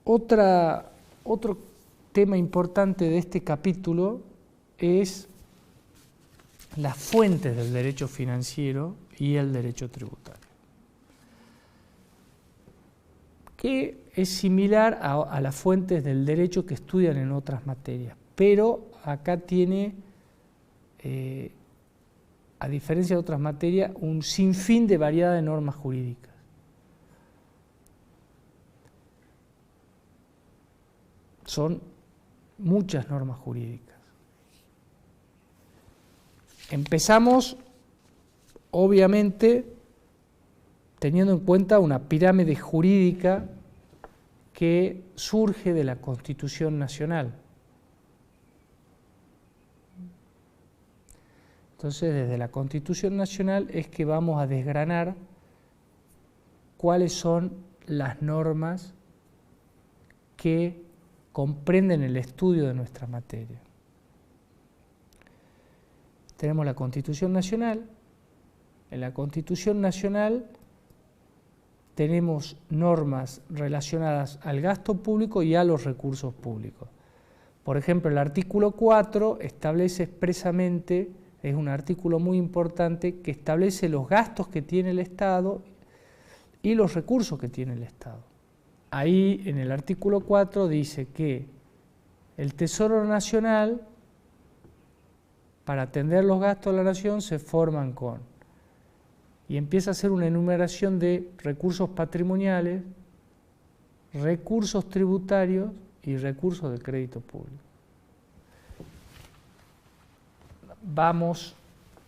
Otro tema importante de este capítulo es las fuentes del derecho financiero y el derecho tributario, que es similar a las fuentes del derecho que estudian en otras materias, pero acá tiene, a diferencia de otras materias, un sinfín de variedad de normas jurídicas. Son muchas normas jurídicas. Empezamos, obviamente, teniendo en cuenta una pirámide jurídica que surge de la Constitución Nacional. Entonces, desde la Constitución Nacional es que vamos a desgranar cuáles son las normas que comprenden el estudio de nuestra materia. Tenemos la Constitución Nacional. En la Constitución Nacional tenemos normas relacionadas al gasto público y a los recursos públicos. Por ejemplo, el artículo 4 establece expresamente, es un artículo muy importante, que establece los gastos que tiene el Estado y los recursos que tiene el Estado. Ahí, en el artículo 4, dice que el Tesoro Nacional, para atender los gastos de la Nación, se forman con, y empieza a hacer una enumeración de recursos patrimoniales, recursos tributarios y recursos de crédito público. Vamos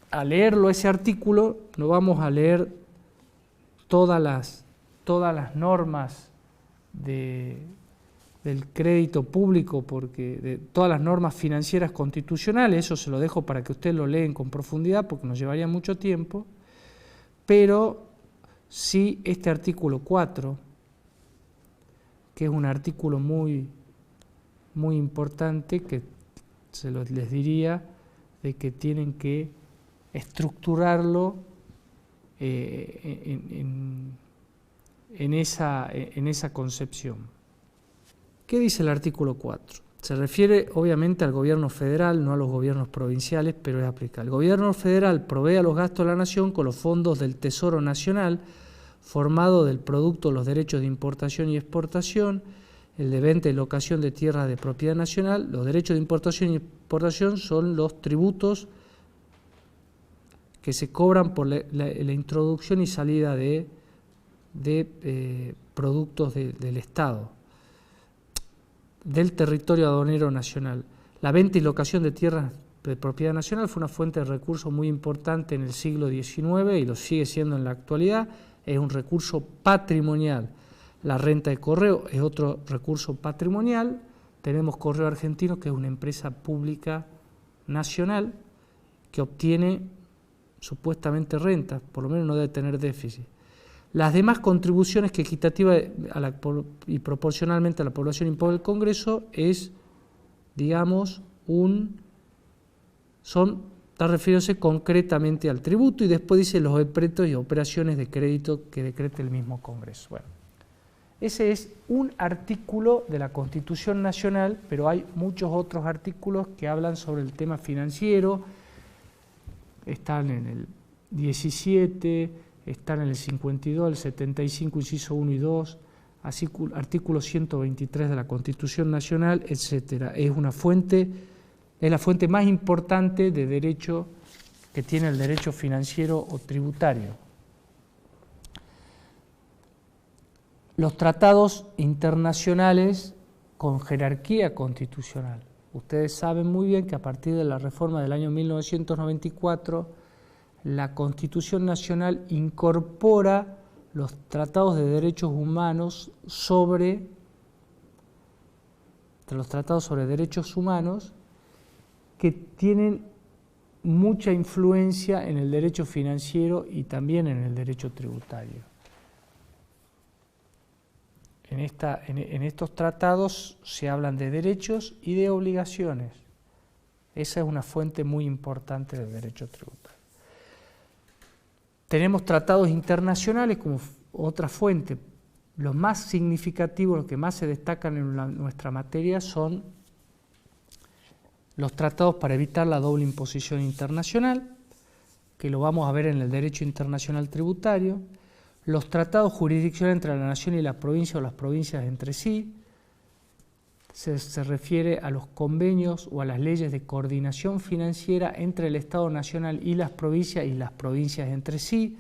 a leerlo, ese artículo, no vamos a leer todas las normas del crédito público, porque de todas las normas financieras constitucionales, eso se lo dejo para que ustedes lo leen con profundidad, porque nos llevaría mucho tiempo, pero sí este artículo 4, que es un artículo muy importante, que les diría de que tienen que estructurarlo en esa concepción. ¿Qué dice el artículo 4? Se refiere obviamente al gobierno federal, no a los gobiernos provinciales, pero es aplicable. El gobierno federal provee a los gastos de la nación con los fondos del Tesoro Nacional, formado del producto de los derechos de importación y exportación, el de venta y locación de tierras de propiedad nacional. Los derechos de importación y exportación son los tributos que se cobran por la introducción y salida de productos del Estado, del territorio aduanero nacional. La venta y locación de tierras de propiedad nacional fue una fuente de recursos muy importante en el siglo XIX y lo sigue siendo en la actualidad. Es un recurso patrimonial. La renta de correo es otro recurso patrimonial. Tenemos Correo Argentino, que es una empresa pública nacional que obtiene supuestamente rentas, por lo menos no debe tener déficit. Las demás contribuciones que equitativa y proporcionalmente a la población impone el Congreso es, digamos, está refiriéndose concretamente al tributo, y después dice los decretos y operaciones de crédito que decrete el mismo Congreso. Bueno, ese es un artículo de la Constitución Nacional, pero hay muchos otros artículos que hablan sobre el tema financiero. Están en el 17, están en el 52, el 75, inciso 1 y 2, artículo 123 de la Constitución Nacional, etc. Es la fuente más importante de derecho que tiene el derecho financiero o tributario. Los tratados internacionales con jerarquía constitucional. Ustedes saben muy bien que a partir de la reforma del año 1994, la Constitución Nacional incorpora los tratados de derechos humanos los tratados sobre derechos humanos, que tienen mucha influencia en el derecho financiero y también en el derecho tributario. En estos tratados se hablan de derechos y de obligaciones. Esa es una fuente muy importante del derecho tributario. Tenemos tratados internacionales como otra fuente. Los más significativos, los que más se destacan en nuestra materia son los tratados para evitar la doble imposición internacional, que lo vamos a ver en el derecho internacional tributario, los tratados jurisdiccionales entre la nación y la provincia o las provincias entre sí, se refiere a los convenios o a las leyes de coordinación financiera entre el Estado Nacional y las provincias entre sí.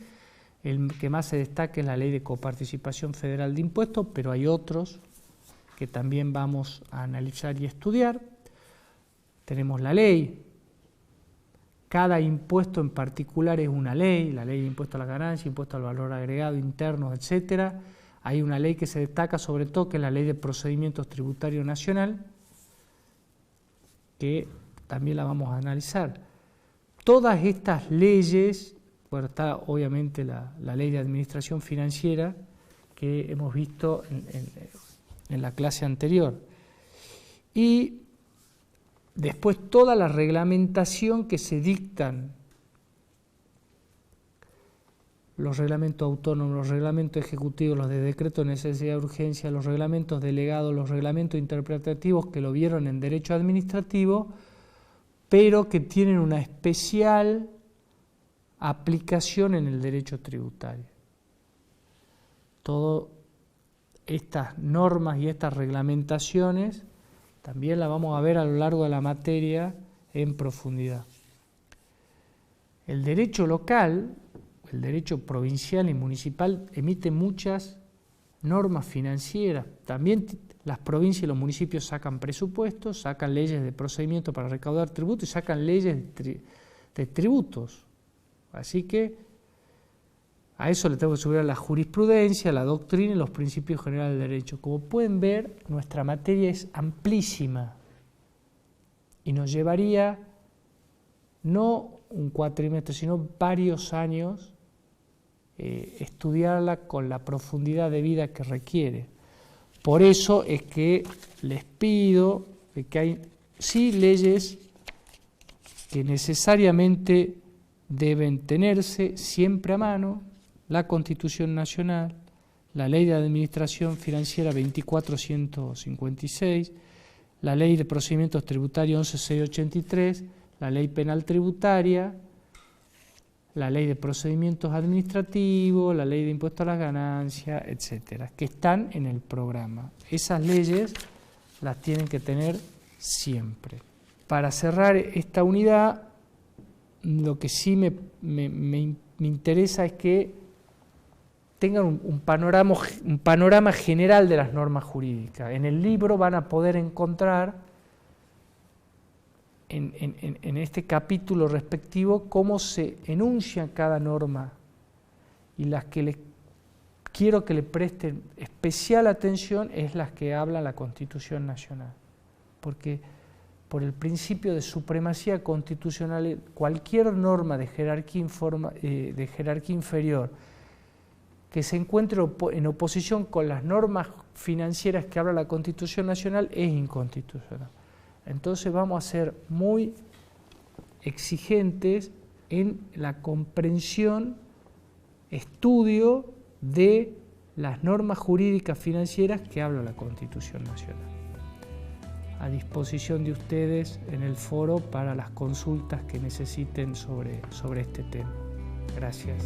El que más se destaca es la Ley de Coparticipación Federal de Impuestos, pero hay otros que también vamos a analizar y estudiar. Tenemos la ley. Cada impuesto en particular es una ley, la ley de impuesto a la ganancia, impuesto al valor agregado, internos, etcétera. Hay una ley que se destaca sobre todo, que es la Ley de Procedimientos Tributarios Nacional, que también la vamos a analizar. Todas estas leyes, bueno, está obviamente la Ley de Administración Financiera, que hemos visto en la clase anterior. Y después toda la reglamentación que se dictan, los reglamentos autónomos, los reglamentos ejecutivos, los de decreto de necesidad de urgencia, los reglamentos delegados, los reglamentos interpretativos que lo vieron en derecho administrativo, pero que tienen una especial aplicación en el derecho tributario. Todas estas normas y estas reglamentaciones también las vamos a ver a lo largo de la materia en profundidad. El derecho local, el derecho provincial y municipal emite muchas normas financieras. También las provincias y los municipios sacan presupuestos, sacan leyes de procedimiento para recaudar tributos y sacan leyes de tributos. Así que a eso le tengo que subir a la jurisprudencia, la doctrina y los principios generales del derecho. Como pueden ver, nuestra materia es amplísima y nos llevaría no un cuatrimestre, sino varios años estudiarla con la profundidad de vida que requiere. Por eso es que les pido que hay sí leyes que necesariamente deben tenerse siempre a mano: la Constitución Nacional, la Ley de Administración Financiera 24156, la Ley de Procedimientos Tributarios 11683, la Ley Penal Tributaria, la Ley de Procedimientos Administrativos, la Ley de Impuesto a las Ganancias, etcétera, que están en el programa. Esas leyes las tienen que tener siempre. Para cerrar esta unidad, lo que sí me interesa es que tengan un panorama general de las normas jurídicas. En el libro van a poder encontrar en este capítulo respectivo cómo se enuncia cada norma, y las que quiero que le presten especial atención es las que habla la Constitución Nacional, porque por el principio de supremacía constitucional, cualquier norma de jerarquía inferior que se encuentre en oposición con las normas financieras que habla la Constitución Nacional es inconstitucional. Entonces vamos a ser muy exigentes en la comprensión, estudio de las normas jurídicas financieras que habla la Constitución Nacional. A disposición de ustedes en el foro para las consultas que necesiten sobre este tema. Gracias.